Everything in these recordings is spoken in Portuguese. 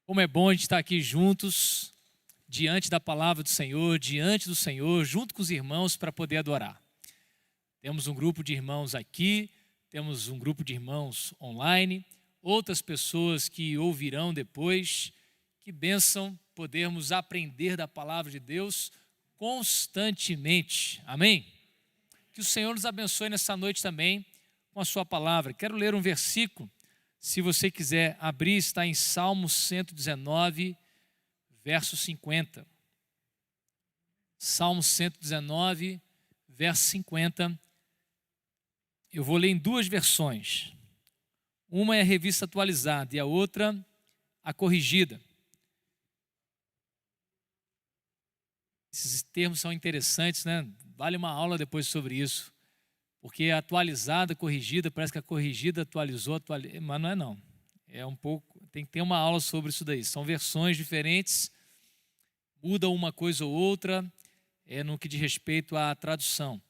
Como é bom a gente estar aqui juntos, diante da palavra do Senhor, diante do Senhor, junto com os irmãos para poder adorar. Temos um grupo de irmãos aqui, temos um grupo de irmãos online, outras pessoas que ouvirão depois. Que bênção podermos aprender da palavra de Deus constantemente. Amém? Que o Senhor nos abençoe nessa noite também com a sua palavra. Quero ler um versículo. Se você quiser abrir, está em Salmo 119, verso 50. Salmo 119, verso 50. Eu vou ler em duas versões. Uma é a revista atualizada e a outra a corrigida. Esses termos são interessantes, né? Vale uma aula depois sobre isso. Porque a atualizada, corrigida, parece que a corrigida atualizou, mas não é não. É um pouco, tem que ter uma aula sobre isso daí. São versões diferentes, muda uma coisa ou outra, no que diz respeito à tradução.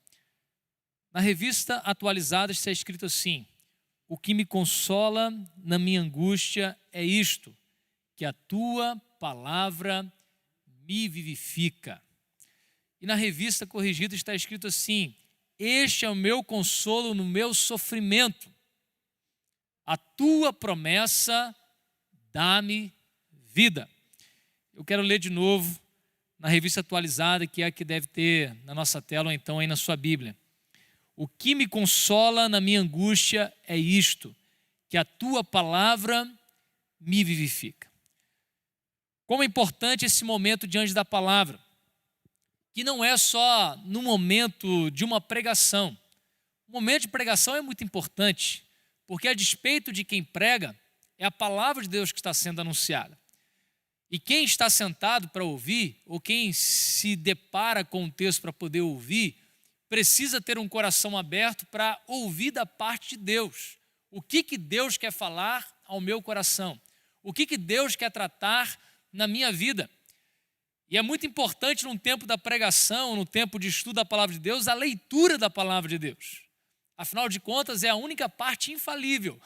Na revista atualizada está escrito assim: o que me consola na minha angústia é isto, que a tua palavra me vivifica. E na revista corrigida está escrito assim: este é o meu consolo no meu sofrimento. A tua promessa dá-me vida. Eu quero ler de novo na revista atualizada, que é a que deve ter na nossa tela ou então aí na sua Bíblia. O que me consola na minha angústia é isto, que a tua palavra me vivifica. Como é importante esse momento diante da palavra, que não é só no momento de uma pregação. O momento de pregação é muito importante, porque a despeito de quem prega, é a palavra de Deus que está sendo anunciada. E quem está sentado para ouvir, ou quem se depara com o texto para poder ouvir, precisa ter um coração aberto para ouvir da parte de Deus. O que Deus quer falar ao meu coração? O que Deus quer tratar na minha vida? E é muito importante num tempo da pregação, no tempo de estudo da palavra de Deus, a leitura da palavra de Deus. Afinal de contas, é a única parte infalível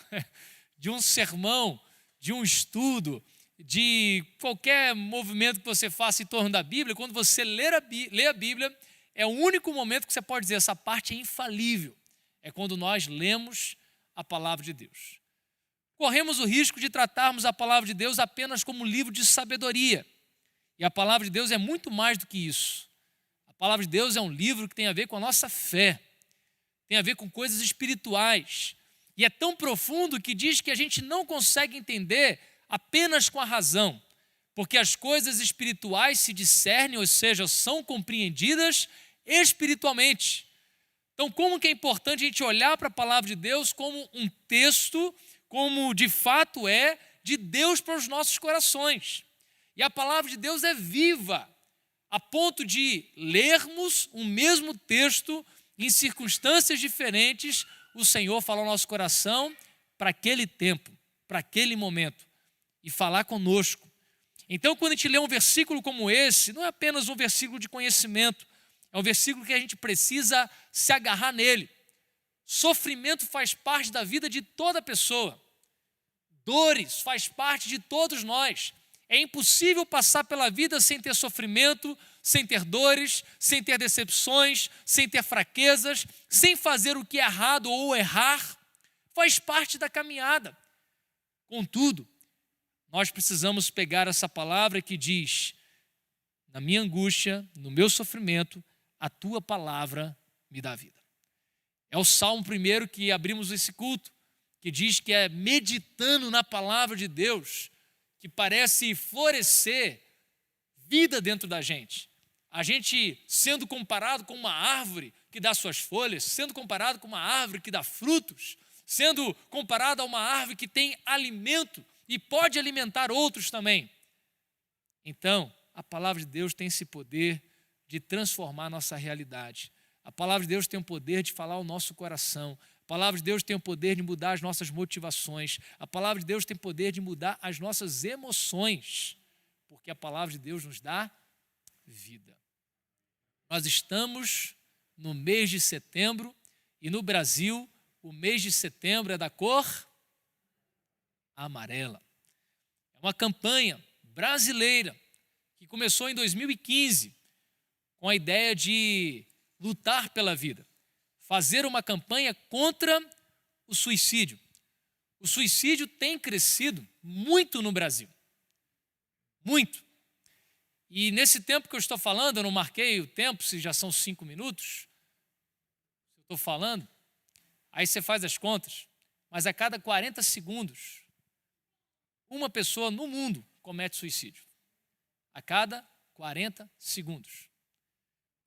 de um sermão, de um estudo, de qualquer movimento que você faça em torno da Bíblia. Quando você lê a Bíblia, é o único momento que você pode dizer, essa parte é infalível. É quando nós lemos a palavra de Deus. Corremos o risco de tratarmos a palavra de Deus apenas como um livro de sabedoria. E a palavra de Deus é muito mais do que isso. A palavra de Deus é um livro que tem a ver com a nossa fé, tem a ver com coisas espirituais. E é tão profundo que diz que a gente não consegue entender apenas com a razão, porque as coisas espirituais se discernem, ou seja, são compreendidas espiritualmente. Então, como que é importante a gente olhar para a palavra de Deus como um texto, como de fato é, de Deus para os nossos corações. E a palavra de Deus é viva, a ponto de lermos o mesmo texto em circunstâncias diferentes, o Senhor fala ao nosso coração para aquele tempo, para aquele momento, e falar conosco. Então, quando a gente lê um versículo como esse, não é apenas um versículo de conhecimento, é um versículo que a gente precisa se agarrar nele. Sofrimento faz parte da vida de toda pessoa. Dores faz parte de todos nós. É impossível passar pela vida sem ter sofrimento, sem ter dores, sem ter decepções, sem ter fraquezas, sem fazer o que é errado ou errar. Faz parte da caminhada. Contudo, nós precisamos pegar essa palavra que diz: na minha angústia, no meu sofrimento, a tua palavra me dá vida. É o Salmo primeiro que abrimos esse culto, que diz que é meditando na palavra de Deus que parece florescer vida dentro da gente. A gente sendo comparado com uma árvore que dá suas folhas, sendo comparado com uma árvore que dá frutos, sendo comparado a uma árvore que tem alimento e pode alimentar outros também. Então, a palavra de Deus tem esse poder de transformar a nossa realidade. A palavra de Deus tem o poder de falar ao nosso coração. A palavra de Deus tem o poder de mudar as nossas motivações. A palavra de Deus tem o poder de mudar as nossas emoções, porque a palavra de Deus nos dá vida. Nós estamos no mês de setembro e no Brasil o mês de setembro é da cor amarela. uma campanha brasileira que começou em 2015 com a ideia de lutar pela vida, fazer uma campanha contra o suicídio. O suicídio tem crescido muito no Brasil, muito. E nesse tempo que eu estou falando, eu não marquei o tempo, se já são 5 minutos, eu estou falando, aí você faz as contas, mas a cada 40 segundos, uma pessoa no mundo comete suicídio. A cada 40 segundos.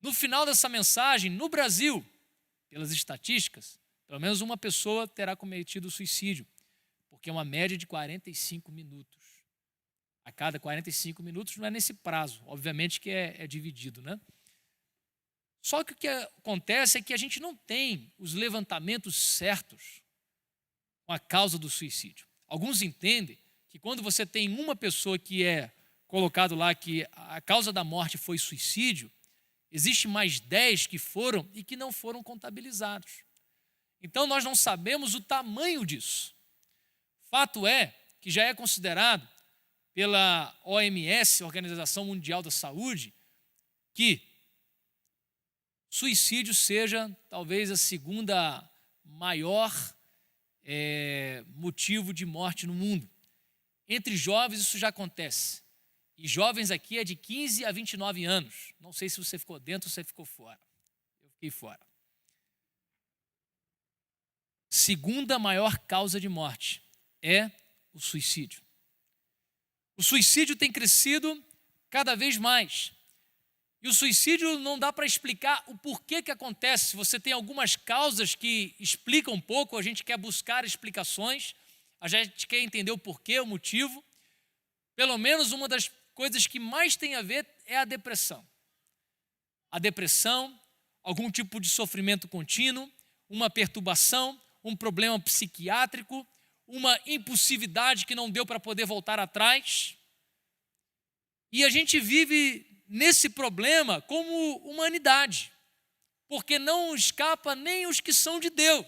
No final dessa mensagem, no Brasil, pelas estatísticas, pelo menos uma pessoa terá cometido suicídio, porque é uma média de 45 minutos. A cada 45 minutos, não é nesse prazo, obviamente que é dividido, né? Só que o que acontece é que a gente não tem os levantamentos certos com a causa do suicídio. Alguns entendem que quando você tem uma pessoa que é colocado lá que a causa da morte foi suicídio, existe mais 10 que foram e que não foram contabilizados. Então nós não sabemos o tamanho disso. Fato é que já é considerado pela OMS, Organização Mundial da Saúde, que suicídio seja talvez a segunda maior motivo de morte no mundo. Entre jovens isso já acontece. E jovens aqui é de 15 a 29 anos. Não sei se você ficou dentro ou se você ficou fora. Eu fiquei fora. Segunda maior causa de morte é o suicídio. O suicídio tem crescido cada vez mais. E o suicídio não dá para explicar o porquê que acontece. Você tem algumas causas que explicam um pouco, a gente quer buscar explicações, a gente quer entender o porquê, o motivo. Pelo menos uma das coisas que mais tem a ver é a depressão. A depressão, algum tipo de sofrimento contínuo, uma perturbação, um problema psiquiátrico, uma impulsividade que não deu para poder voltar atrás. E a gente vive nesse problema como humanidade, porque não escapa nem os que são de Deus.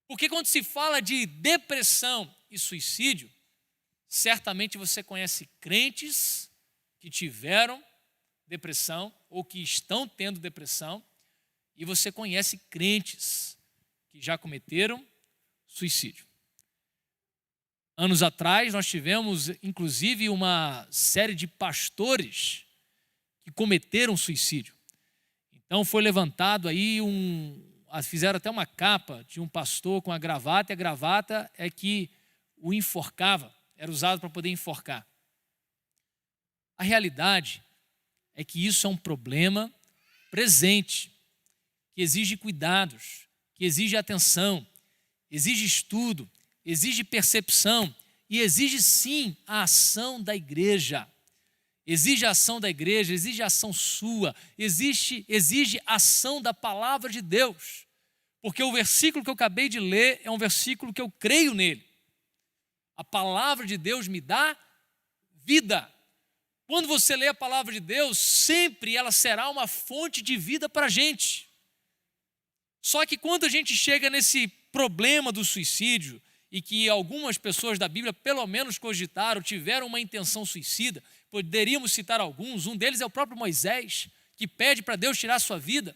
Porque quando se fala de depressão e suicídio, certamente você conhece crentes que tiveram depressão ou que estão tendo depressão, e você conhece crentes que já cometeram suicídio. Anos atrás, nós tivemos, inclusive, uma série de pastores que cometeram suicídio. Então, foi levantado aí fizeram até uma capa de um pastor com a gravata, e a gravata é que o enforcava, era usado para poder enforcar. A realidade é que isso é um problema presente, que exige cuidados, que exige atenção, exige estudo, exige percepção e exige sim a ação da igreja. Exige a ação da igreja, exige a ação sua, exige a ação da palavra de Deus. Porque o versículo que eu acabei de ler é um versículo que eu creio nele. A palavra de Deus me dá vida. Quando você lê a palavra de Deus, sempre ela será uma fonte de vida para a gente. Só que quando a gente chega nesse problema do suicídio, e que algumas pessoas da Bíblia pelo menos cogitaram, tiveram uma intenção suicida, poderíamos citar alguns, um deles é o próprio Moisés, que pede para Deus tirar a sua vida.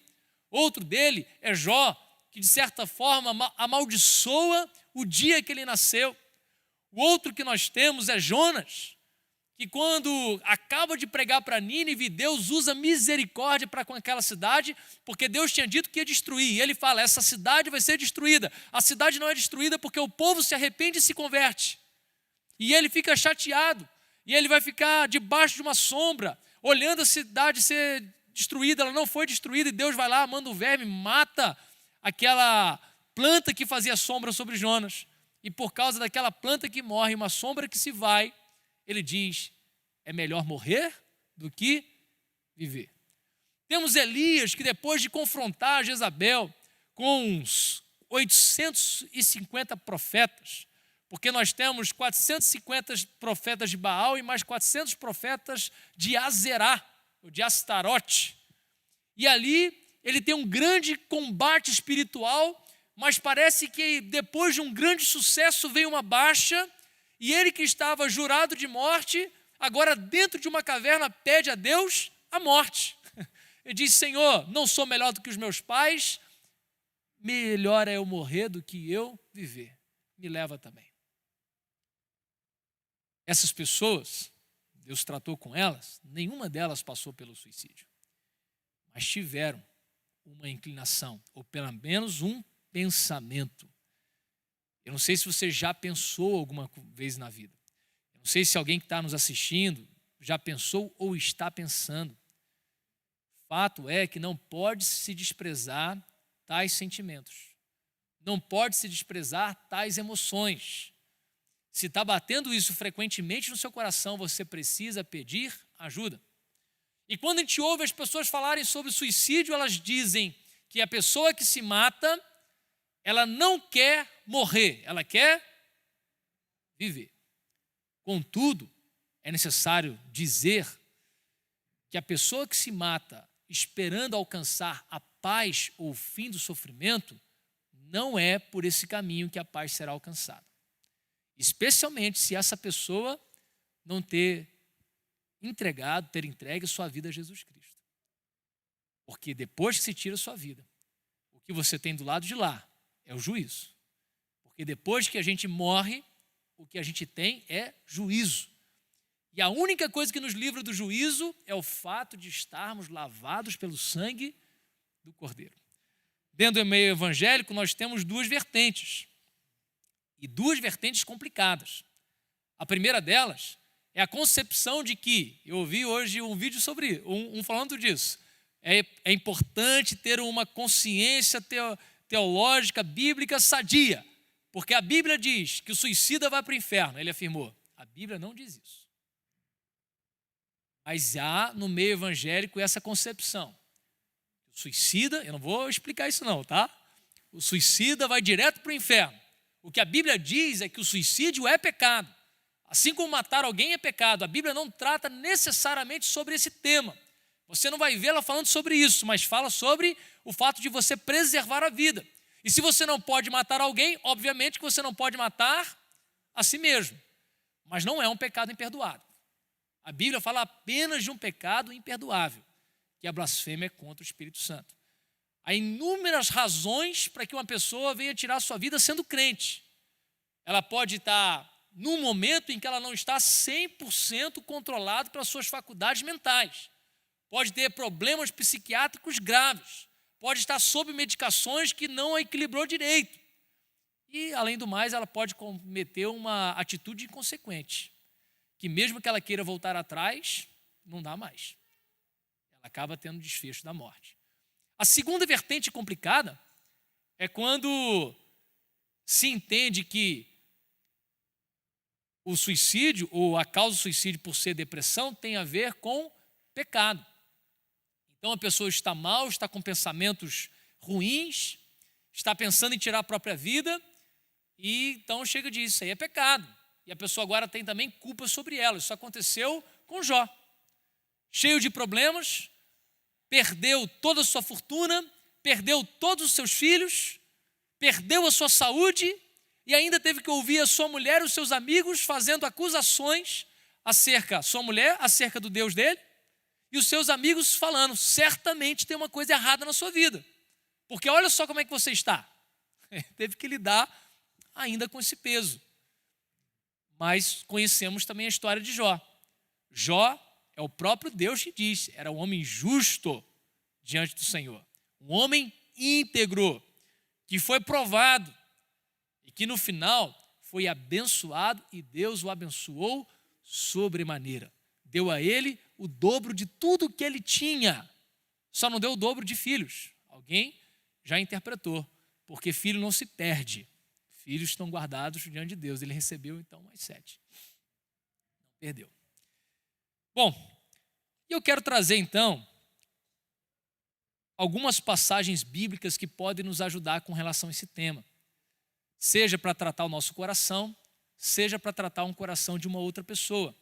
Outro dele é Jó, que de certa forma amaldiçoa o dia que ele nasceu. O outro que nós temos é Jonas, que quando acaba de pregar para Nínive, Deus usa misericórdia para com aquela cidade, porque Deus tinha dito que ia destruir. E ele fala, essa cidade vai ser destruída. A cidade não é destruída porque o povo se arrepende e se converte. E ele fica chateado. E ele vai ficar debaixo de uma sombra, olhando a cidade ser destruída. Ela não foi destruída e Deus vai lá, manda o verme, mata aquela planta que fazia sombra sobre Jonas. E por causa daquela planta que morre, uma sombra que se vai, ele diz, é melhor morrer do que viver. Temos Elias, que depois de confrontar Jezabel com uns 850 profetas, porque nós temos 450 profetas de Baal e mais 400 profetas de Azerá, ou de Astarote. E ali ele tem um grande combate espiritual, mas parece que depois de um grande sucesso veio uma baixa, e ele que estava jurado de morte, agora dentro de uma caverna pede a Deus a morte. Ele diz: Senhor, não sou melhor do que os meus pais, melhor é eu morrer do que eu viver. Me leva também. Essas pessoas, Deus tratou com elas, nenhuma delas passou pelo suicídio, mas tiveram uma inclinação, ou pelo menos um pensamento. Eu não sei se você já pensou alguma vez na vida. Eu não sei se alguém que está nos assistindo já pensou ou está pensando. Fato é que não pode se desprezar tais sentimentos. Não pode se desprezar tais emoções. Se está batendo isso frequentemente no seu coração, você precisa pedir ajuda. E quando a gente ouve as pessoas falarem sobre suicídio, elas dizem que a pessoa que se mata, ela não quer morrer, ela quer viver. Contudo, é necessário dizer que a pessoa que se mata esperando alcançar a paz ou o fim do sofrimento, não é por esse caminho que a paz será alcançada. Especialmente se essa pessoa não ter entregue sua vida a Jesus Cristo. Porque depois que se tira a sua vida, o que você tem do lado de lá é o juízo. Porque depois que a gente morre, o que a gente tem é juízo. E a única coisa que nos livra do juízo é o fato de estarmos lavados pelo sangue do Cordeiro. Dentro do meio evangélico, nós temos duas vertentes. E duas vertentes complicadas. A primeira delas é a concepção de que, eu ouvi hoje um vídeo sobre falando disso, é importante ter uma consciência teológica, bíblica sadia, porque a Bíblia diz que o suicida vai para o inferno. Ele afirmou, a Bíblia não diz isso. Mas há no meio evangélico essa concepção. O suicida, eu não vou explicar isso não, tá? O suicida vai direto para o inferno. O que a Bíblia diz é que o suicídio é pecado. Assim como matar alguém é pecado, a Bíblia não trata necessariamente sobre esse tema. Você não vai vê-la falando sobre isso, mas fala sobre o fato de você preservar a vida. E se você não pode matar alguém, obviamente que você não pode matar a si mesmo. Mas não é um pecado imperdoável. A Bíblia fala apenas de um pecado imperdoável, que é a blasfêmia contra o Espírito Santo. Há inúmeras razões para que uma pessoa venha tirar sua vida sendo crente. Ela pode estar num momento em que ela não está 100% controlada pelas suas faculdades mentais. Pode ter problemas psiquiátricos graves. Pode estar sob medicações que não a equilibrou direito. E, além do mais, ela pode cometer uma atitude inconsequente, que mesmo que ela queira voltar atrás, não dá mais. Ela acaba tendo o desfecho da morte. A segunda vertente complicada é quando se entende que o suicídio, ou a causa do suicídio por ser depressão, tem a ver com pecado. Então a pessoa está mal, está com pensamentos ruins, está pensando em tirar a própria vida, e então chega e diz, isso aí é pecado. E a pessoa agora tem também culpa sobre ela. Isso aconteceu com Jó. Cheio de problemas, perdeu toda a sua fortuna, perdeu todos os seus filhos, perdeu a sua saúde e ainda teve que ouvir a sua mulher e os seus amigos fazendo acusações acerca, sua mulher, acerca do Deus dele, e os seus amigos falando, certamente tem uma coisa errada na sua vida, porque olha só como é que você está. Teve que lidar ainda com esse peso. Mas conhecemos também a história de Jó. Jó é o próprio Deus que diz, era um homem justo diante do Senhor, um homem íntegro, que foi provado e que no final foi abençoado e Deus o abençoou sobremaneira. Deu a ele o dobro de tudo que ele tinha, só não deu o dobro de filhos. Alguém já interpretou, porque filho não se perde, filhos estão guardados diante de Deus. Ele recebeu então mais 7, não perdeu. Bom, eu quero trazer então algumas passagens bíblicas que podem nos ajudar com relação a esse tema. Seja para tratar o nosso coração, seja para tratar um coração de uma outra pessoa.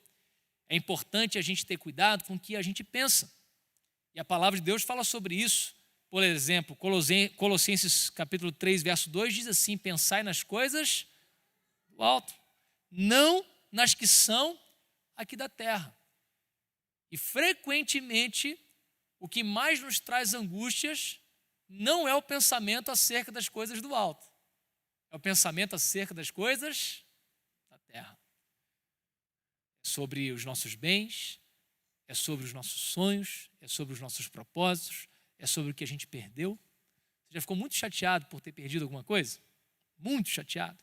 É importante a gente ter cuidado com o que a gente pensa. E a palavra de Deus fala sobre isso. Por exemplo, Colossenses capítulo 3, verso 2 diz assim, pensai nas coisas do alto. não nas que são aqui da terra. E frequentemente, o que mais nos traz angústias não é o pensamento acerca das coisas do alto, é o pensamento acerca das coisas da terra. É sobre os nossos bens, é sobre os nossos sonhos, é sobre os nossos propósitos, é sobre o que a gente perdeu. Você já ficou muito chateado por ter perdido alguma coisa? Muito chateado.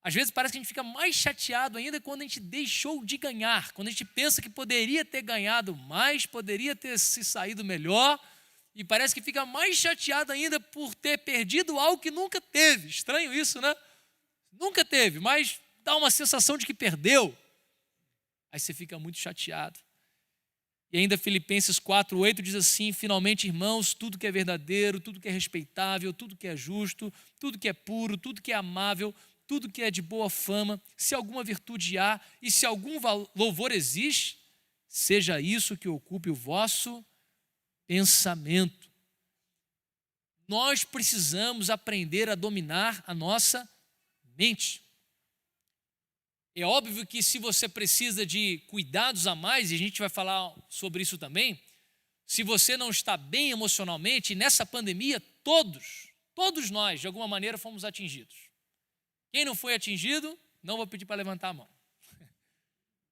Às vezes parece que a gente fica mais chateado ainda quando a gente deixou de ganhar, quando a gente pensa que poderia ter ganhado mais, poderia ter se saído melhor, e parece que fica mais chateado ainda por ter perdido algo que nunca teve. Estranho isso, né? Nunca teve, mas dá uma sensação de que perdeu. Aí você fica muito chateado. E ainda Filipenses 4:8 diz assim: finalmente, irmãos, tudo que é verdadeiro, tudo que é respeitável, tudo que é justo, tudo que é puro, tudo que é amável, tudo que é de boa fama, se alguma virtude há e se algum louvor existe, seja isso que ocupe o vosso pensamento. Nós precisamos aprender a dominar a nossa mente. É óbvio que se você precisa de cuidados a mais, e a gente vai falar sobre isso também, se você não está bem emocionalmente, nessa pandemia, todos nós, de alguma maneira, fomos atingidos. Quem não foi atingido, não vou pedir para levantar a mão.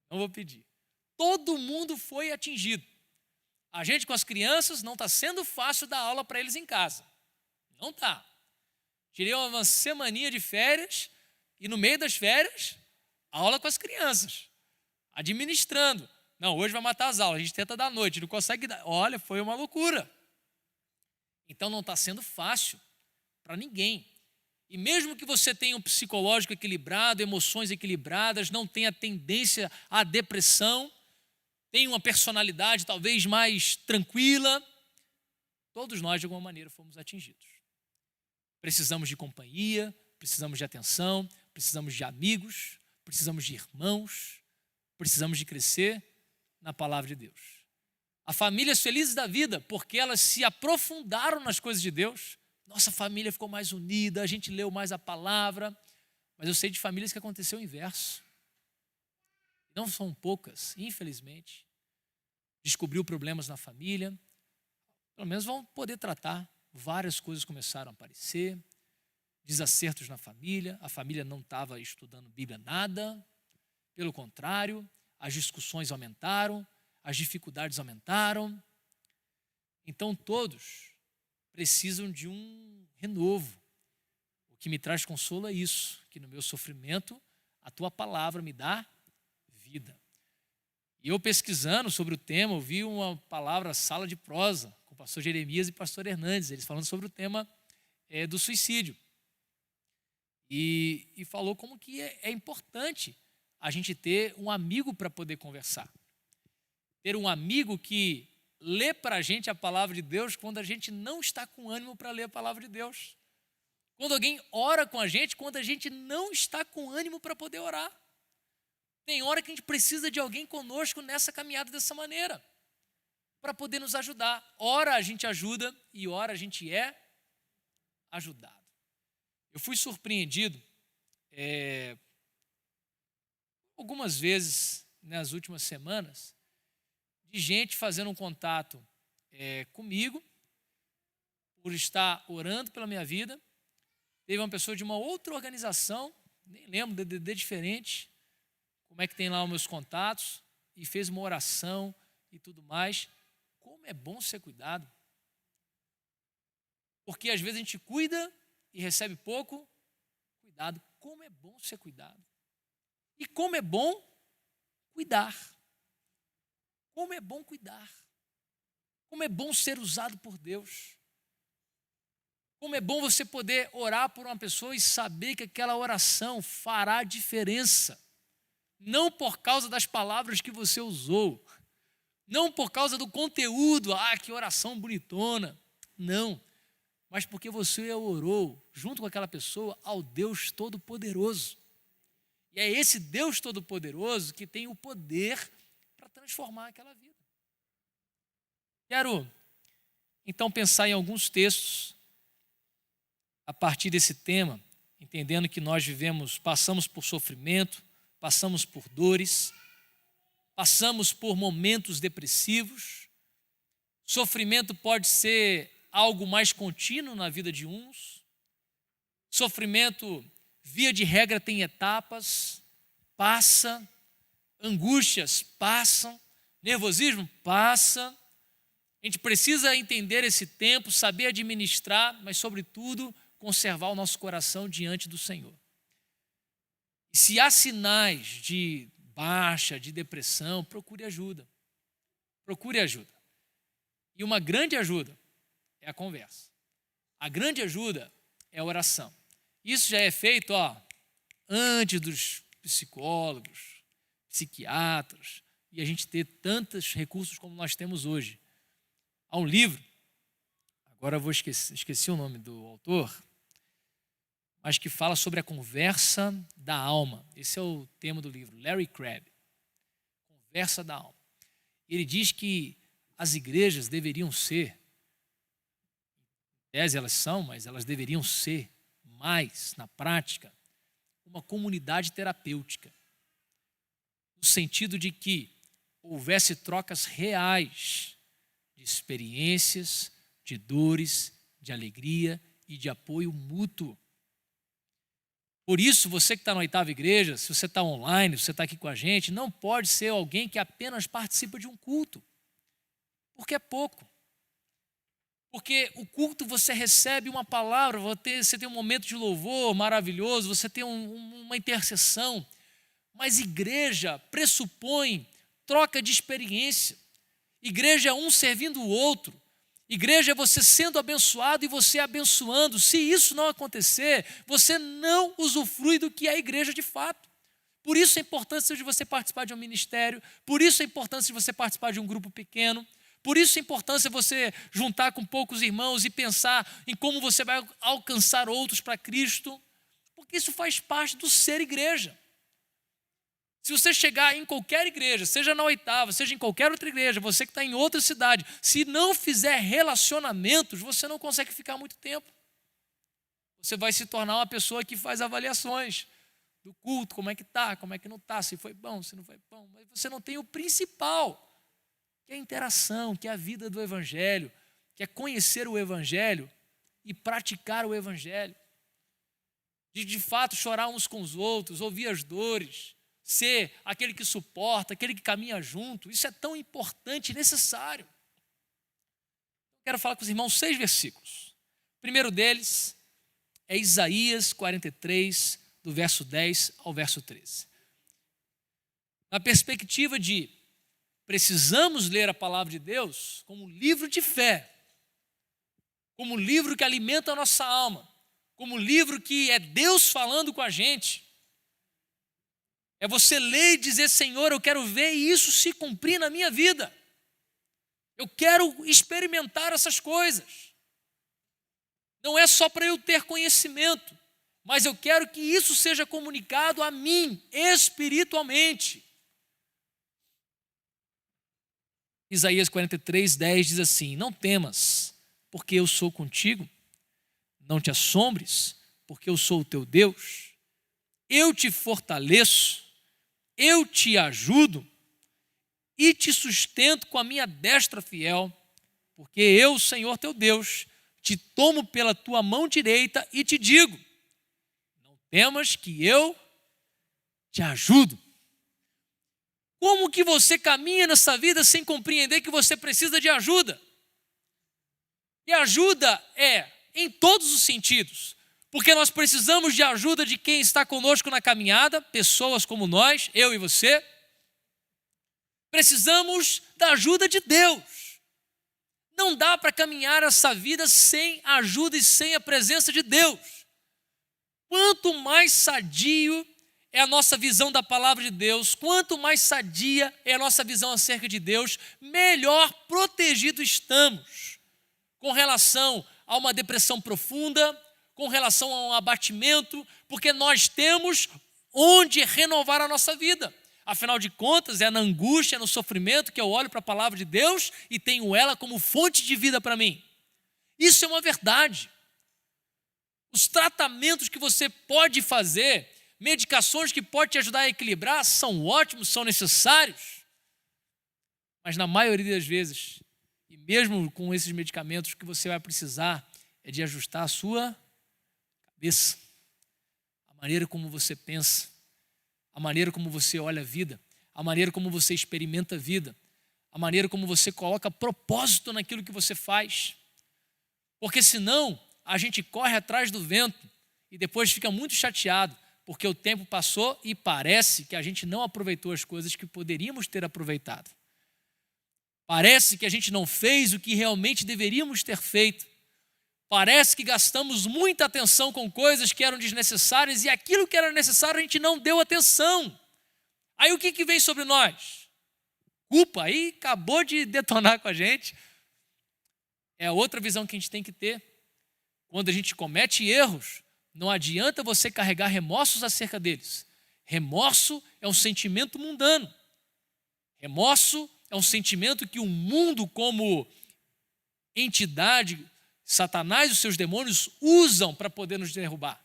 Não vou pedir. Todo mundo foi atingido. A gente com as crianças não está sendo fácil dar aula para eles em casa. Não está. Tirei uma semaninha de férias e no meio das férias, aula com as crianças, administrando. Não, hoje vai matar as aulas, a gente tenta dar à noite, não consegue dar. Olha, foi uma loucura. Então não está sendo fácil para ninguém. E mesmo que você tenha um psicológico equilibrado, emoções equilibradas, não tenha tendência à depressão, tenha uma personalidade talvez mais tranquila, todos nós de alguma maneira fomos atingidos. Precisamos de companhia, precisamos de atenção, precisamos de amigos, precisamos de irmãos, precisamos de crescer na palavra de Deus. Há famílias felizes da vida porque elas se aprofundaram nas coisas de Deus. Nossa família ficou mais unida, a gente leu mais a palavra, mas eu sei de famílias que aconteceu o inverso. Não são poucas, infelizmente. Descobriu problemas na família, pelo menos vão poder tratar. Várias coisas começaram a aparecer, desacertos na família, a família não estava estudando Bíblia nada, pelo contrário, as discussões aumentaram, as dificuldades aumentaram. Então todos precisam de um renovo. O que me traz consolo é isso, que no meu sofrimento a tua palavra me dá vida. E eu pesquisando sobre o tema, eu vi uma palavra sala de prosa com o pastor Jeremias e o pastor Hernandes, eles falando sobre o tema do suicídio. E falou como que é importante a gente ter um amigo para poder conversar. Ter um amigo que lê para a gente a palavra de Deus quando a gente não está com ânimo para ler a palavra de Deus. Quando alguém ora com a gente, quando a gente não está com ânimo para poder orar. Tem hora que a gente precisa de alguém conosco nessa caminhada dessa maneira, para poder nos ajudar. Ora a gente ajuda e ora a gente é ajudado. Eu fui surpreendido algumas vezes nas últimas semanas de gente fazendo um contato comigo por estar orando pela minha vida. Teve uma pessoa de uma outra organização, nem lembro, DDD diferente, como é que tem lá os meus contatos, e fez uma oração e tudo mais. Como é bom ser cuidado. Porque às vezes a gente cuida e recebe pouco cuidado. Como é bom ser cuidado. E como é bom cuidar. Como é bom cuidar. Como é bom ser usado por Deus. Como é bom você poder orar por uma pessoa e saber que aquela oração fará diferença. Não por causa das palavras que você usou. Não por causa do conteúdo. Que oração bonitona. Não. Mas porque você orou junto com aquela pessoa ao Deus Todo-Poderoso. E é esse Deus Todo-Poderoso que tem o poder para transformar aquela vida. Quero, então, pensar em alguns textos a partir desse tema, entendendo que nós passamos por sofrimento, passamos por dores, passamos por momentos depressivos. Sofrimento pode ser algo mais contínuo na vida de uns. Sofrimento, via de regra, tem etapas, passa. Angústias passam, nervosismo passa. A gente precisa entender esse tempo, saber administrar, mas, sobretudo, conservar o nosso coração diante do Senhor. E se há sinais de baixa, de depressão, procure ajuda. Procure ajuda. E uma grande ajuda é a conversa. A grande ajuda é a oração. Isso já é feito antes dos psicólogos, psiquiatras, e a gente ter tantos recursos como nós temos hoje. Há um livro, agora eu esqueci o nome do autor, mas que fala sobre a conversa da alma. Esse é o tema do livro, Larry Crabb. Conversa da alma. Ele diz que as igrejas deveriam ser, em tese elas são, mas elas deveriam ser mais, na prática, uma comunidade terapêutica. No sentido de que houvesse trocas reais de experiências, de dores, de alegria e de apoio mútuo. Por isso, você que está na 8ª igreja, se você está online, se você está aqui com a gente, não pode ser alguém que apenas participa de um culto, porque é pouco. Porque o culto você recebe uma palavra, você tem um momento de louvor maravilhoso, você tem uma intercessão, mas igreja pressupõe troca de experiência. Igreja é um servindo o outro. Igreja é você sendo abençoado e você abençoando. Se isso não acontecer, você não usufrui do que é a igreja de fato. Por isso a importância de você participar de um ministério, por isso a importância de você participar de um grupo pequeno, por isso a importância de você juntar com poucos irmãos e pensar em como você vai alcançar outros para Cristo, porque isso faz parte do ser igreja. Se você chegar em qualquer igreja, seja na 8ª, seja em qualquer outra igreja, você que está em outra cidade, se não fizer relacionamentos, você não consegue ficar muito tempo. Você vai se tornar uma pessoa que faz avaliações do culto, como é que está, como é que não está, se foi bom, se não foi bom. Mas você não tem o principal, que é a interação, que é a vida do Evangelho, que é conhecer o Evangelho e praticar o Evangelho. De fato chorar uns com os outros, ouvir as dores, ser aquele que suporta, aquele que caminha junto. Isso é tão importante e necessário. Quero falar com os irmãos 6 versículos. O primeiro deles é Isaías 43, do verso 10 ao verso 13. Na perspectiva de precisamos ler a palavra de Deus como um livro de fé, como um livro que alimenta a nossa alma, como um livro que é Deus falando com a gente. É você ler e dizer, Senhor, eu quero ver isso se cumprir na minha vida. Eu quero experimentar essas coisas. Não é só para eu ter conhecimento, mas eu quero que isso seja comunicado a mim espiritualmente. Isaías 43, 10 diz assim: não temas, porque eu sou contigo. Não te assombres, porque eu sou o teu Deus. Eu te fortaleço. Eu te ajudo e te sustento com a minha destra fiel, porque eu, Senhor teu Deus, te tomo pela tua mão direita e te digo, não temas que eu te ajudo. Como que você caminha nessa vida sem compreender que você precisa de ajuda? E ajuda é em todos os sentidos. Porque nós precisamos de ajuda de quem está conosco na caminhada, pessoas como nós, eu e você. Precisamos da ajuda de Deus. Não dá para caminhar essa vida sem a ajuda e sem a presença de Deus. Quanto mais sadio é a nossa visão da palavra de Deus, quanto mais sadia é a nossa visão acerca de Deus, melhor protegidos estamos com relação a uma depressão profunda, com relação a um abatimento, porque nós temos onde renovar a nossa vida. Afinal de contas, é na angústia, é no sofrimento que eu olho para a palavra de Deus e tenho ela como fonte de vida para mim. Isso é uma verdade. Os tratamentos que você pode fazer medicações que podem te ajudar a equilibrar, são ótimos, são necessários. Mas na maioria das vezes, e mesmo com esses medicamentos, o que você vai precisar é de ajustar a sua cabeça, a maneira como você pensa, a maneira como você olha a vida, a maneira como você experimenta a vida, a maneira como você coloca propósito naquilo que você faz. Porque senão a gente corre atrás do vento e depois fica muito chateado, porque o tempo passou e parece que a gente não aproveitou as coisas que poderíamos ter aproveitado. Parece que a gente não fez o que realmente deveríamos ter feito. Parece que gastamos muita atenção com coisas que eram desnecessárias e aquilo que era necessário a gente não deu atenção. Aí o que vem sobre nós? Culpa. Aí acabou de detonar com a gente. É a outra visão que a gente tem que ter. Quando a gente comete erros, não adianta você carregar remorsos acerca deles. Remorso é um sentimento mundano. Remorso é um sentimento que o mundo, como entidade, Satanás e os seus demônios usam para poder nos derrubar.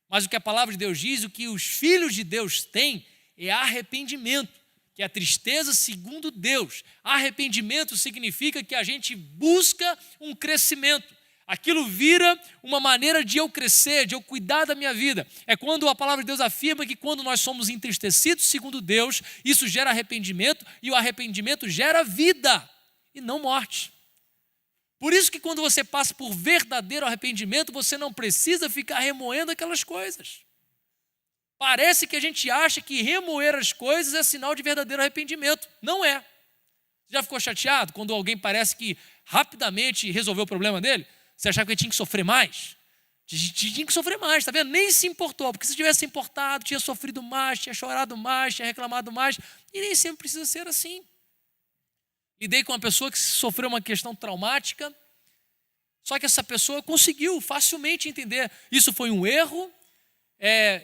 Mas o que a palavra de Deus diz, o que os filhos de Deus têm, é arrependimento, que é a tristeza segundo Deus. Arrependimento significa que a gente busca um crescimento. Aquilo vira uma maneira de eu crescer, de eu cuidar da minha vida. É quando a palavra de Deus afirma que quando nós somos entristecidos segundo Deus, isso gera arrependimento e o arrependimento gera vida e não morte. Por isso que quando você passa por verdadeiro arrependimento, você não precisa ficar remoendo aquelas coisas. Parece que a gente acha que remoer as coisas é sinal de verdadeiro arrependimento. Não é. Já ficou chateado quando alguém parece que rapidamente resolveu o problema dele? Você achava que ele tinha que sofrer mais? Tinha que sofrer mais, tá vendo? Nem se importou, porque se tivesse se importado, tinha sofrido mais, tinha chorado mais, tinha reclamado mais, e nem sempre precisa ser assim. Lidei com uma pessoa que sofreu uma questão traumática, só que essa pessoa conseguiu facilmente entender, isso foi um erro,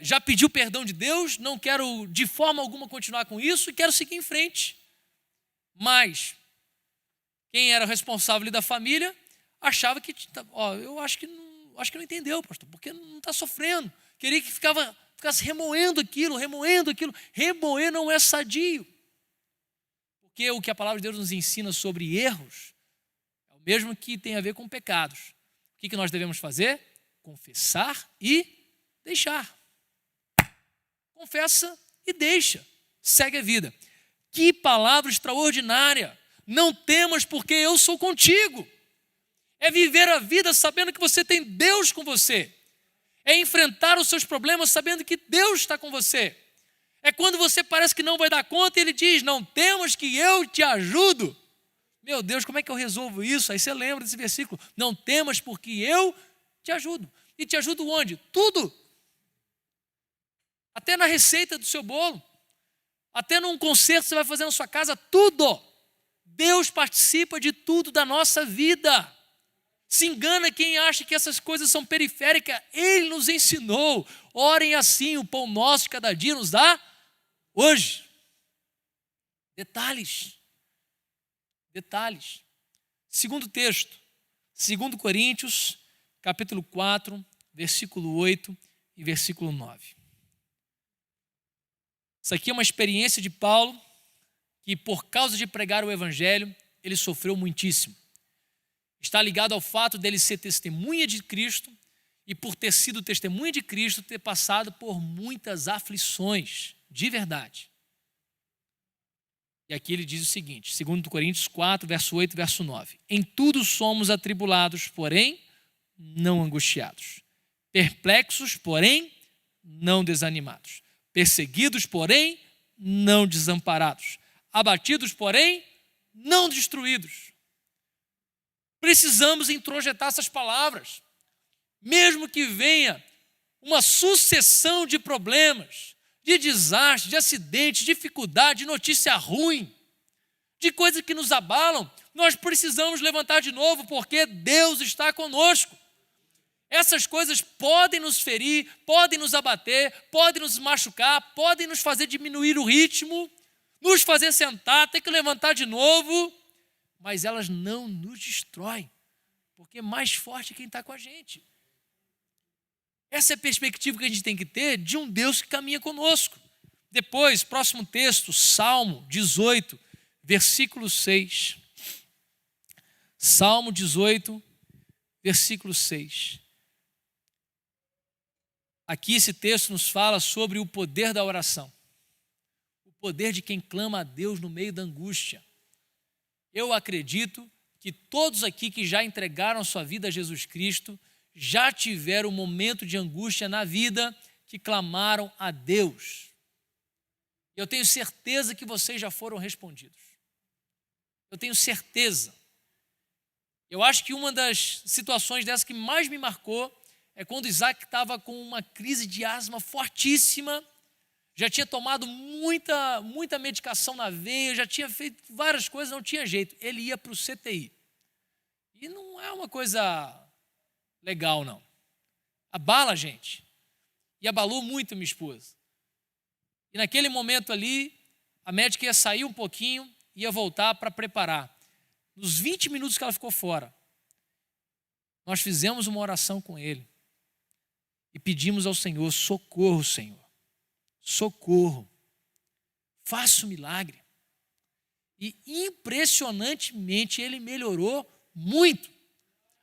já pediu perdão de Deus, não quero de forma alguma continuar com isso e quero seguir em frente. Mas quem era o responsável ali da família achava que, eu acho que não entendeu, pastor, porque não está sofrendo. Queria que ficasse remoendo aquilo. Remoer não é sadio. Porque o que a palavra de Deus nos ensina sobre erros é o mesmo que tem a ver com pecados. O que nós devemos fazer? Confessar e deixar. Confessa e deixa. Segue a vida. Que palavra extraordinária. Não temas porque eu sou contigo. É viver a vida sabendo que você tem Deus com você. É enfrentar os seus problemas sabendo que Deus está com você. É quando você parece que não vai dar conta e Ele diz, não temas que eu te ajudo. Meu Deus, como é que eu resolvo isso? Aí você lembra desse versículo. Não temas porque eu te ajudo. E te ajudo onde? Tudo. Até na receita do seu bolo. Até num concerto que você vai fazer na sua casa. Tudo. Deus participa de tudo da nossa vida. Se engana quem acha que essas coisas são periféricas. Ele nos ensinou. Orem assim, o pão nosso de cada dia nos dá hoje. Detalhes. Segundo texto, 2 Coríntios, capítulo 4, versículo 8 e versículo 9. Isso aqui é uma experiência de Paulo, que por causa de pregar o evangelho, ele sofreu muitíssimo. Está ligado ao fato dele ser testemunha de Cristo e por ter sido testemunha de Cristo, ter passado por muitas aflições, de verdade. E aqui ele diz o seguinte, 2 Coríntios 4, verso 8 e verso 9. Em tudo somos atribulados, porém não angustiados. Perplexos, porém não desanimados. Perseguidos, porém não desamparados. Abatidos, porém não destruídos. Precisamos introjetar essas palavras. Mesmo que venha uma sucessão de problemas, de desastres, de acidentes, de dificuldade, de notícia ruim, de coisas que nos abalam, nós precisamos levantar de novo, porque Deus está conosco. Essas coisas podem nos ferir, podem nos abater, podem nos machucar, podem nos fazer diminuir o ritmo, nos fazer sentar, ter que levantar de novo, mas elas não nos destroem, porque mais forte é quem está com a gente. Essa é a perspectiva que a gente tem que ter de um Deus que caminha conosco. Depois, próximo texto, Salmo 18, versículo 6. Salmo 18, versículo 6. Aqui esse texto nos fala sobre o poder da oração. O poder de quem clama a Deus no meio da angústia. Eu acredito que todos aqui que já entregaram sua vida a Jesus Cristo já tiveram um momento de angústia na vida que clamaram a Deus. Eu tenho certeza que vocês já foram respondidos. Eu tenho certeza. Eu acho que uma das situações dessa que mais me marcou é quando Isaac estava com uma crise de asma fortíssima, já tinha tomado muita medicação na veia, já tinha feito várias coisas, não tinha jeito. Ele ia para o CTI. E não é uma coisa legal, não. Abala a gente. E abalou muito minha esposa. E naquele momento ali, a médica ia sair um pouquinho, ia voltar para preparar. Nos 20 minutos que ela ficou fora, nós fizemos uma oração com ele e pedimos ao Senhor: socorro, Senhor, socorro, faça um milagre. E impressionantemente ele melhorou muito,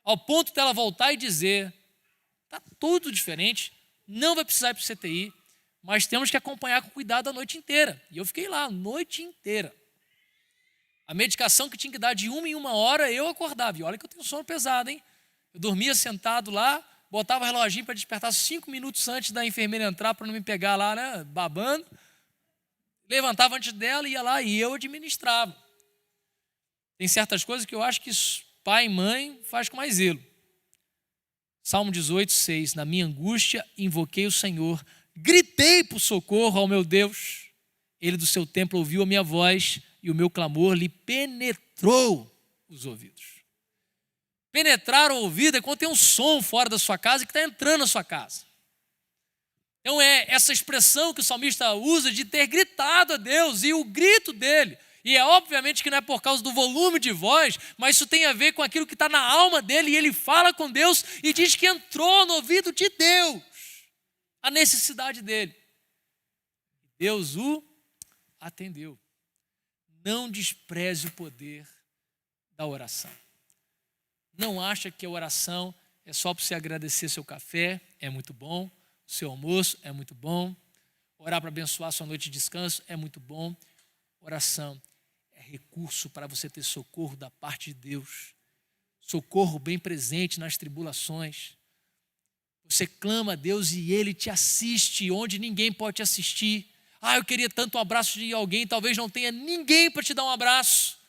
ao ponto dela voltar e dizer: está tudo diferente, não vai precisar ir para o CTI, mas temos que acompanhar com cuidado a noite inteira. E eu fiquei lá a noite inteira. A medicação que tinha que dar de 1 em 1 hora, eu acordava. E olha que eu tenho sono pesado, hein? Eu dormia sentado lá, botava o reloginho para despertar 5 minutos antes da enfermeira entrar, para não me pegar lá, né, babando. Levantava antes dela, ia lá e eu administrava. Tem certas coisas que eu acho que pai e mãe faz com mais zelo. Salmo 18, 6. Na minha angústia invoquei o Senhor, gritei por socorro ao meu Deus. Ele do seu templo ouviu a minha voz e o meu clamor lhe penetrou os ouvidos. Penetrar o ouvido é quando tem um som fora da sua casa e que está entrando na sua casa. Então é essa expressão que o salmista usa de ter gritado a Deus, e o grito dele. E é obviamente que não é por causa do volume de voz, mas isso tem a ver com aquilo que está na alma dele, e ele fala com Deus e diz que entrou no ouvido de Deus a necessidade dele. Deus o atendeu. Não despreze o poder da oração. Não acha que a oração é só para você agradecer seu café, é muito bom, o seu almoço é muito bom, orar para abençoar sua noite de descanso é muito bom. Oração é recurso para você ter socorro da parte de Deus, socorro bem presente nas tribulações. Você clama a Deus e Ele te assiste onde ninguém pode te assistir. Eu queria tanto um abraço de alguém, talvez não tenha ninguém para te dar um abraço,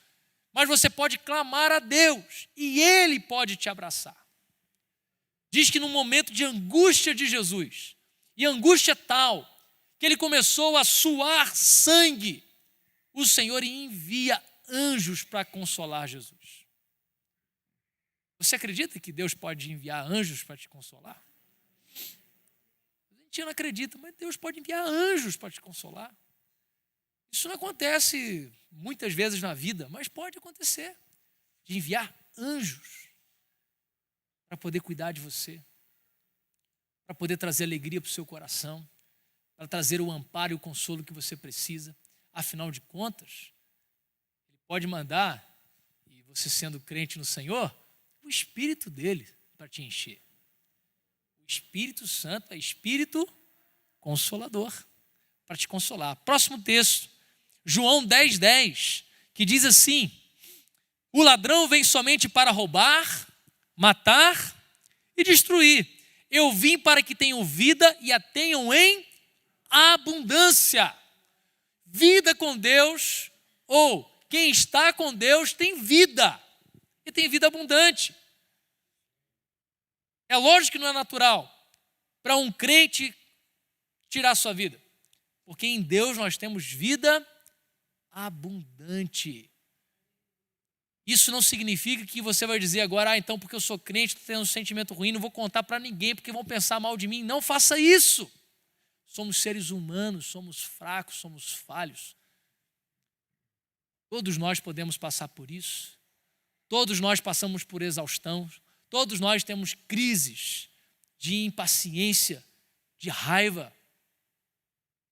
mas você pode clamar a Deus e Ele pode te abraçar. Diz que no momento de angústia de Jesus, e angústia tal, que ele começou a suar sangue, o Senhor envia anjos para consolar Jesus. Você acredita que Deus pode enviar anjos para te consolar? A gente não acredita, mas Deus pode enviar anjos para te consolar. Isso não acontece muitas vezes na vida, mas pode acontecer, de enviar anjos para poder cuidar de você, para poder trazer alegria para o seu coração, para trazer o amparo e o consolo que você precisa. Afinal de contas, Ele pode mandar, e você sendo crente no Senhor, o Espírito dele para te encher. O Espírito Santo é Espírito Consolador, para te consolar. Próximo texto, João 10, 10, que diz assim: o ladrão vem somente para roubar, matar e destruir. Eu vim para que tenham vida e a tenham em abundância. Vida com Deus, ou quem está com Deus tem vida, e tem vida abundante. É lógico que não é natural para um crente tirar sua vida, porque em Deus nós temos vida abundante. Isso não significa que você vai dizer agora: então porque eu sou crente, estou tendo um sentimento ruim, não vou contar para ninguém porque vão pensar mal de mim. Não faça isso. Somos seres humanos, somos fracos, somos falhos. Todos nós podemos passar por isso. Todos nós passamos por exaustão. Todos nós temos crises de impaciência, de raiva.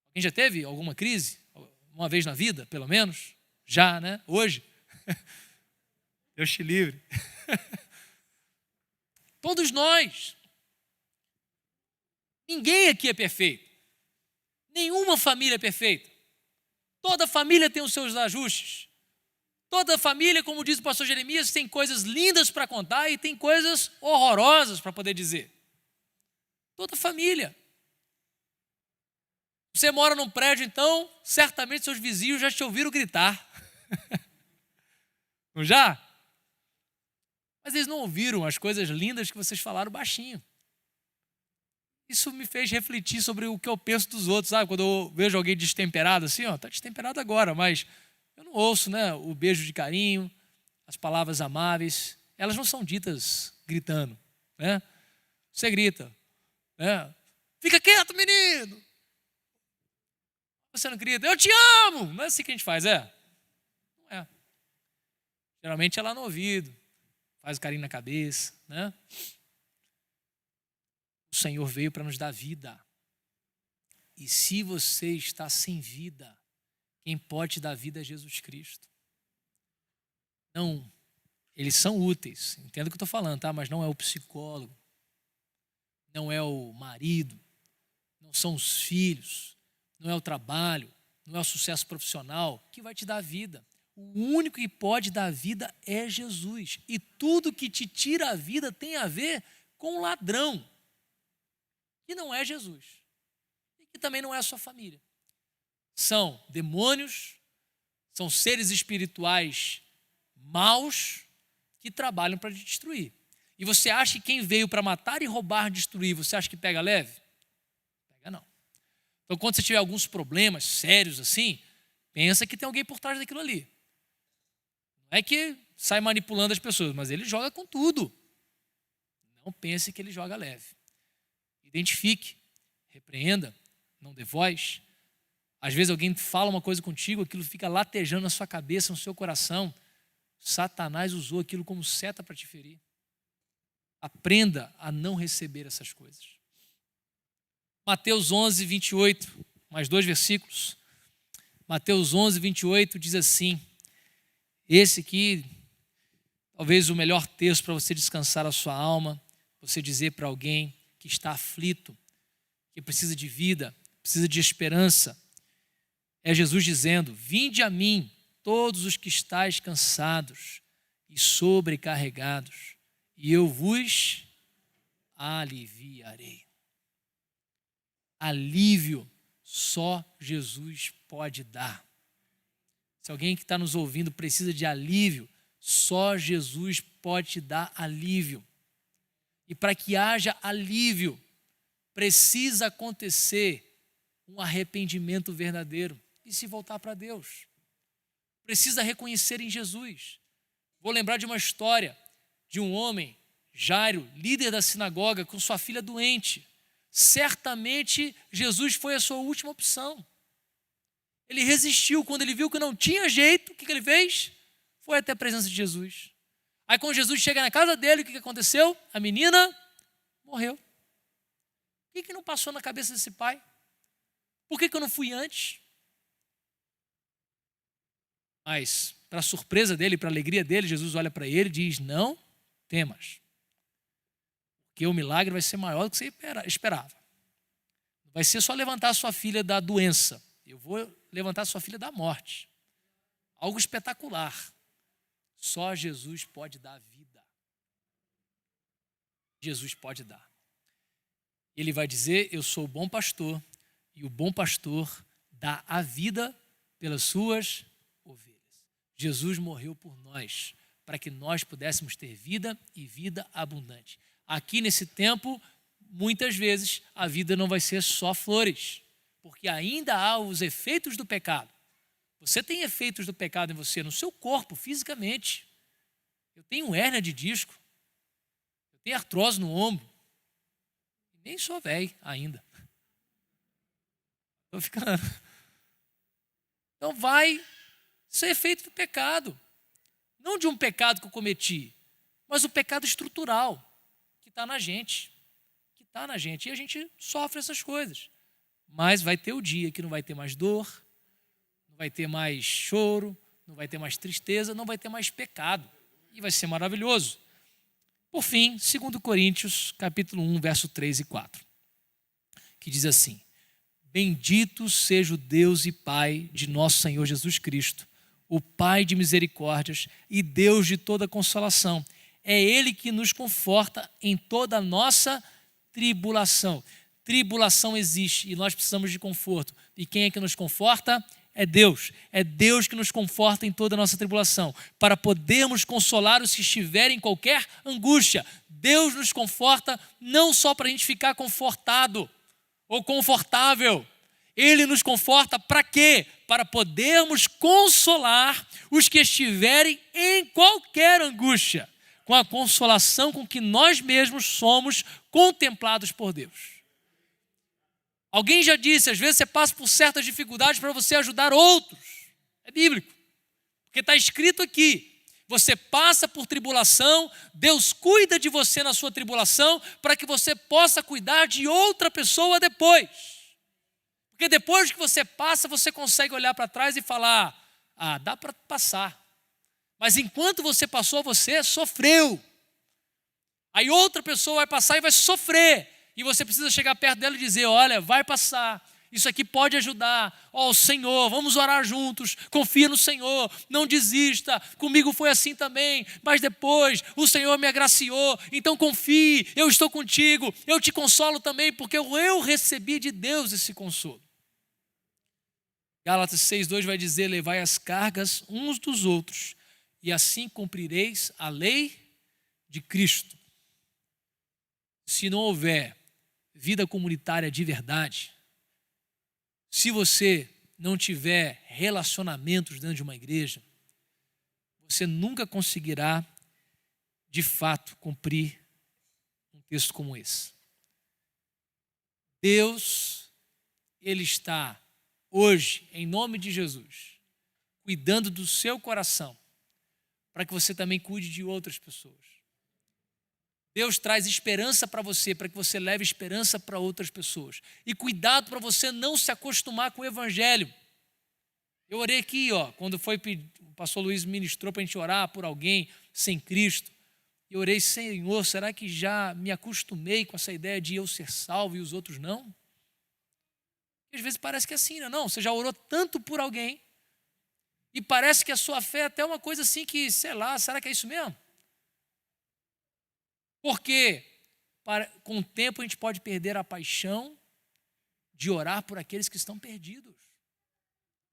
Alguém já teve alguma crise? Uma vez na vida, pelo menos? Já, né? Hoje? Deus te livre. Todos nós. Ninguém aqui é perfeito. Nenhuma família é perfeita. Toda família tem os seus ajustes. Toda família, como diz o pastor Jeremias, tem coisas lindas para contar e tem coisas horrorosas para poder dizer. Toda família. Você mora num prédio, então, certamente seus vizinhos já te ouviram gritar. Não já? Mas eles não ouviram as coisas lindas que vocês falaram baixinho. Isso me fez refletir sobre o que eu penso dos outros, sabe? Quando eu vejo alguém destemperado assim, ó, tá destemperado agora, mas eu não ouço, né, o beijo de carinho, as palavras amáveis, elas não são ditas gritando, né? Você grita, né? Fica quieto, menino! Você não grita, eu te amo! Não é assim que a gente faz, é? Não é. Geralmente é lá no ouvido, faz o carinho na cabeça, né? O Senhor veio para nos dar vida. E se você está sem vida, quem pode te dar vida é Jesus Cristo. Não, eles são úteis, entenda o que eu estou falando, tá? Mas não é o psicólogo, não é o marido, não são os filhos, não é o trabalho, não é o sucesso profissional que vai te dar vida. O único que pode dar vida é Jesus. E tudo que te tira a vida tem a ver com o ladrão, que não é Jesus. E que também não é a sua família. São demônios, são seres espirituais maus que trabalham para te destruir. E você acha que quem veio para matar e roubar, destruir, você acha que pega leve? Pega não. Então, quando você tiver alguns problemas sérios assim, pensa que tem alguém por trás daquilo ali. Não é que sai manipulando as pessoas, mas ele joga com tudo. Não pense que ele joga leve. Identifique, repreenda, não dê voz. Às vezes alguém fala uma coisa contigo, aquilo fica latejando na sua cabeça, no seu coração. Satanás usou aquilo como seta para te ferir. Aprenda a não receber essas coisas. Mateus 11, 28, mais 2 versículos. Mateus 11, 28 diz assim, esse aqui, talvez o melhor texto para você descansar a sua alma, você dizer para alguém que está aflito, que precisa de vida, precisa de esperança, é Jesus dizendo, vinde a mim, todos os que estáis cansados e sobrecarregados, e eu vos aliviarei. Alívio só Jesus pode dar. Se alguém que está nos ouvindo precisa de alívio, só Jesus pode te dar alívio. E para que haja alívio, precisa acontecer um arrependimento verdadeiro e se voltar para Deus. Precisa reconhecer em Jesus. Vou lembrar de uma história de um homem, Jairo, líder da sinagoga, com sua filha doente. Certamente Jesus foi a sua última opção. Ele resistiu, quando ele viu que não tinha jeito, o que ele fez? Foi até a presença de Jesus. Aí quando Jesus chega na casa dele, o que aconteceu? A menina morreu. O que não passou na cabeça desse pai? Por que eu não fui antes? Mas, para a surpresa dele, para a alegria dele, Jesus olha para ele e diz, não temas, porque o milagre vai ser maior do que você esperava. Não vai ser só levantar a sua filha da doença, eu vou levantar a sua filha da morte. Algo espetacular. Só Jesus pode dar vida. Jesus pode dar. Ele vai dizer, eu sou o bom pastor, e o bom pastor dá a vida pelas suas ovelhas. Jesus morreu por nós, para que nós pudéssemos ter vida e vida abundante. Aqui nesse tempo, muitas vezes, a vida não vai ser só flores, porque ainda há os efeitos do pecado. Você tem efeitos do pecado em você, no seu corpo, fisicamente. Eu tenho hérnia de disco, eu tenho artrose no ombro, nem sou velho ainda. Estou ficando. Então vai ser efeito do pecado. Não de um pecado que eu cometi, mas o pecado estrutural que está na gente, que está na gente. E a gente sofre essas coisas. Mas vai ter o dia que não vai ter mais dor, não vai ter mais choro, não vai ter mais tristeza, não vai ter mais pecado. E vai ser maravilhoso. Por fim, 2 Coríntios, capítulo 1, verso 3 e 4, que diz assim: Bendito seja o Deus e Pai de nosso Senhor Jesus Cristo, o Pai de misericórdias e Deus de toda consolação. É Ele que nos conforta em toda a nossa tribulação. Tribulação existe e nós precisamos de conforto. E quem é que nos conforta? É Deus. É Deus que nos conforta em toda a nossa tribulação, para podermos consolar os que estiverem em qualquer angústia. Deus nos conforta não só para a gente ficar confortado ou confortável. Ele nos conforta para quê? Para podermos consolar os que estiverem em qualquer angústia, com a consolação com que nós mesmos somos contemplados por Deus. Alguém já disse, às vezes você passa por certas dificuldades para você ajudar outros. É bíblico. Porque está escrito aqui, você passa por tribulação, Deus cuida de você na sua tribulação, para que você possa cuidar de outra pessoa depois. Porque depois que você passa, você consegue olhar para trás e falar, dá para passar. Mas enquanto você passou, você sofreu. Aí outra pessoa vai passar e vai sofrer. E você precisa chegar perto dela e dizer, olha, vai passar, isso aqui pode ajudar, o Senhor, vamos orar juntos, confia no Senhor, não desista, comigo foi assim também, mas depois o Senhor me agraciou, então confie, eu estou contigo, eu te consolo também, porque eu recebi de Deus esse consolo. Gálatas 6,2 vai dizer, levai as cargas uns dos outros, e assim cumprireis a lei de Cristo. Se não houver vida comunitária de verdade, se você não tiver relacionamentos dentro de uma igreja, você nunca conseguirá, de fato, cumprir um texto como esse. Deus, Ele está hoje, em nome de Jesus, cuidando do seu coração, para que você também cuide de outras pessoas. Deus traz esperança para você, para que você leve esperança para outras pessoas. E cuidado para você não se acostumar com o evangelho. Eu orei aqui, quando o pastor Luiz ministrou para a gente orar por alguém sem Cristo. Eu orei, Senhor, será que já me acostumei com essa ideia de eu ser salvo e os outros não? Às vezes parece que é assim, não? Você já orou tanto por alguém e parece que a sua fé é até uma coisa assim que, sei lá, será que é isso mesmo? Porque com o tempo a gente pode perder a paixão de orar por aqueles que estão perdidos.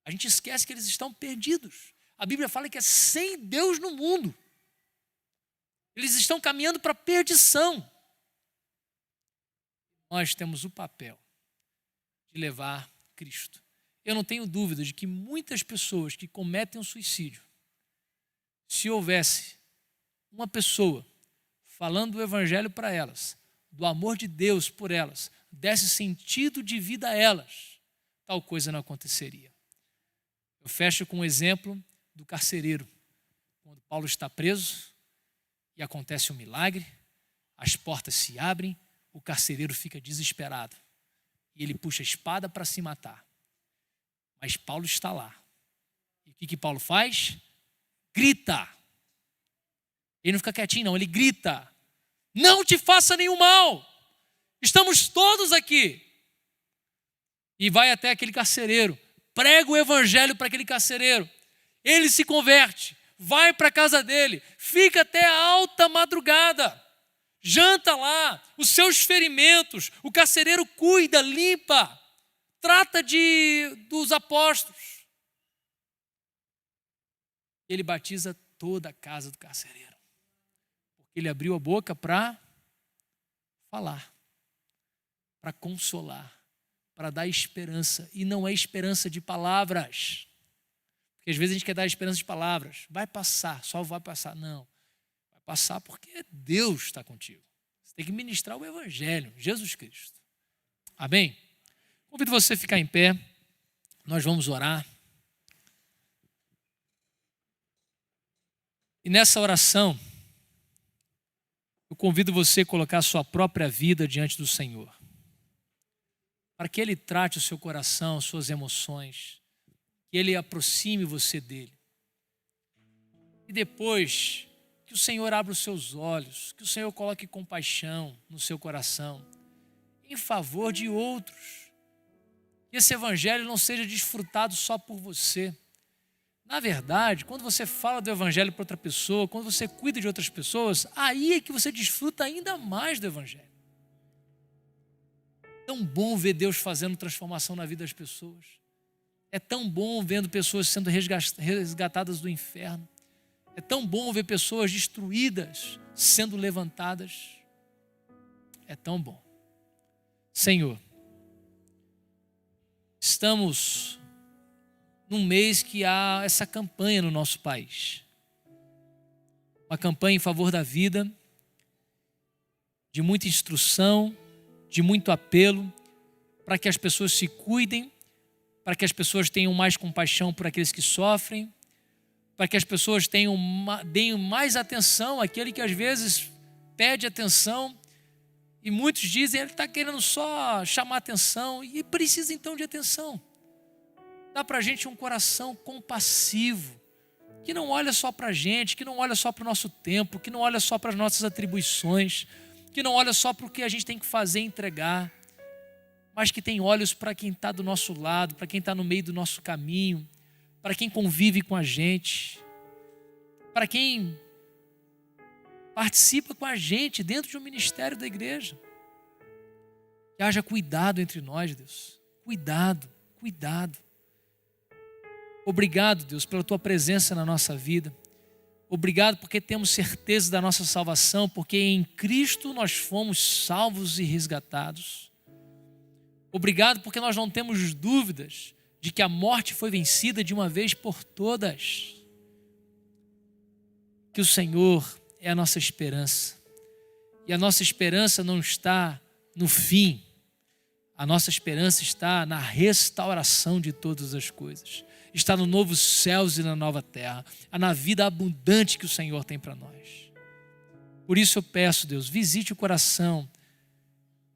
A gente esquece que eles estão perdidos. A Bíblia fala que é sem Deus no mundo. Eles estão caminhando para a perdição. Nós temos o papel de levar Cristo. Eu não tenho dúvida de que muitas pessoas que cometem um suicídio, se houvesse uma pessoa falando do evangelho para elas, do amor de Deus por elas, desse sentido de vida a elas, tal coisa não aconteceria. Eu fecho com o exemplo do carcereiro. Quando Paulo está preso e acontece um milagre, as portas se abrem, o carcereiro fica desesperado e ele puxa a espada para se matar. Mas Paulo está lá. E o que Paulo faz? Grita. Ele não fica quietinho, não, ele grita. Não te faça nenhum mal. Estamos todos aqui. E vai até aquele carcereiro. Prega o evangelho para aquele carcereiro. Ele se converte. Vai para a casa dele. Fica até a alta madrugada. Janta lá. Os seus ferimentos. O carcereiro cuida, limpa. Trata dos apóstolos. Ele batiza toda a casa do carcereiro. Ele abriu a boca para falar, para consolar, para dar esperança. E não é esperança de palavras. Porque às vezes a gente quer dar esperança de palavras. Vai passar, só vai passar. Não, vai passar porque Deus está contigo. Você tem que ministrar o evangelho, Jesus Cristo. Amém? Convido você a ficar em pé. Nós vamos orar. E nessa oração, eu convido você a colocar a sua própria vida diante do Senhor, para que Ele trate o seu coração, suas emoções, que Ele aproxime você dEle. E depois, que o Senhor abra os seus olhos, que o Senhor coloque compaixão no seu coração, em favor de outros. Que esse evangelho não seja desfrutado só por você. Na verdade, quando você fala do evangelho para outra pessoa, quando você cuida de outras pessoas, aí é que você desfruta ainda mais do evangelho. É tão bom ver Deus fazendo transformação na vida das pessoas. É tão bom vendo pessoas sendo resgatadas do inferno. É tão bom ver pessoas destruídas sendo levantadas. É tão bom. Senhor, estamos num mês que há essa campanha no nosso país. Uma campanha em favor da vida, de muita instrução, de muito apelo, para que as pessoas se cuidem, para que as pessoas tenham mais compaixão por aqueles que sofrem, para que as pessoas deem mais atenção àquele que às vezes pede atenção, e muitos dizem, ele está querendo só chamar atenção, e precisa então de atenção. Dá para a gente um coração compassivo, que não olha só para a gente, que não olha só para o nosso tempo, que não olha só para as nossas atribuições, que não olha só para o que a gente tem que fazer e entregar, mas que tem olhos para quem está do nosso lado, para quem está no meio do nosso caminho, para quem convive com a gente, para quem participa com a gente dentro de um ministério da igreja. Que haja cuidado entre nós, Deus. Cuidado, cuidado. Obrigado, Deus, pela Tua presença na nossa vida. Obrigado porque temos certeza da nossa salvação, porque em Cristo nós fomos salvos e resgatados. Obrigado porque nós não temos dúvidas de que a morte foi vencida de uma vez por todas. Que o Senhor é a nossa esperança. E a nossa esperança não está no fim. A nossa esperança está na restauração de todas as coisas. Está no novos céus e na nova terra. Na vida abundante que o Senhor tem para nós. Por isso eu peço, Deus, visite o coração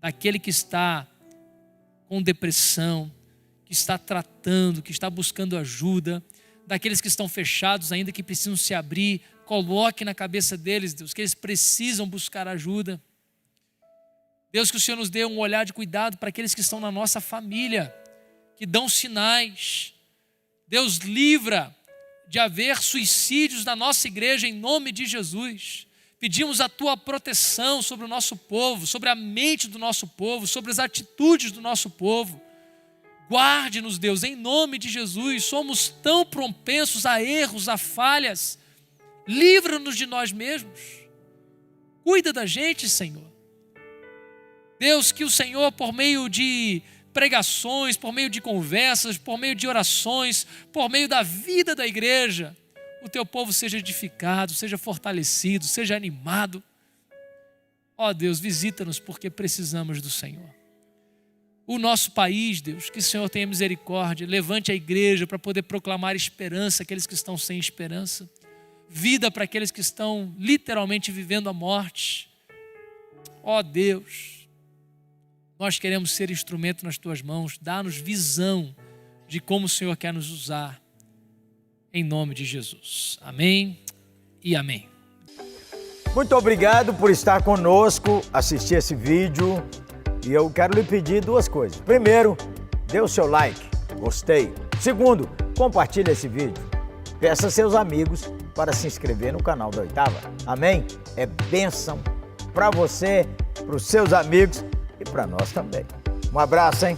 daquele que está com depressão, que está tratando, que está buscando ajuda, daqueles que estão fechados ainda, que precisam se abrir. Coloque na cabeça deles, Deus, que eles precisam buscar ajuda. Deus, que o Senhor nos dê um olhar de cuidado para aqueles que estão na nossa família, que dão sinais. Deus, livra de haver suicídios na nossa igreja em nome de Jesus. Pedimos a Tua proteção sobre o nosso povo, sobre a mente do nosso povo, sobre as atitudes do nosso povo. Guarde-nos, Deus, em nome de Jesus. Somos tão propensos a erros, a falhas. Livra-nos de nós mesmos. Cuida da gente, Senhor. Deus, que o Senhor, por meio de pregações, por meio de conversas, por meio de orações, por meio da vida da igreja, o Teu povo seja edificado, seja fortalecido, seja animado. Ó Deus, visita-nos porque precisamos do Senhor. O nosso país, Deus, que o Senhor tenha misericórdia, levante a igreja para poder proclamar esperança àqueles que estão sem esperança, vida para aqueles que estão literalmente vivendo a morte. Ó Deus, nós queremos ser instrumento nas Tuas mãos, dá-nos visão de como o Senhor quer nos usar, em nome de Jesus. Amém e amém. Muito obrigado por estar conosco, assistir esse vídeo. E eu quero lhe pedir duas coisas. Primeiro, dê o seu like, gostei. Segundo, compartilhe esse vídeo. Peça a seus amigos para se inscrever no canal da Oitava. Amém? É bênção para você, para os seus amigos e para nós também. Um abraço, hein?